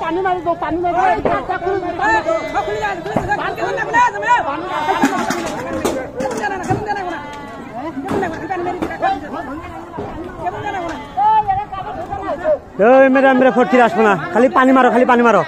पानी मार दो पानी में मेरा मेरा फटकी आसबो ना खाली पानी मारो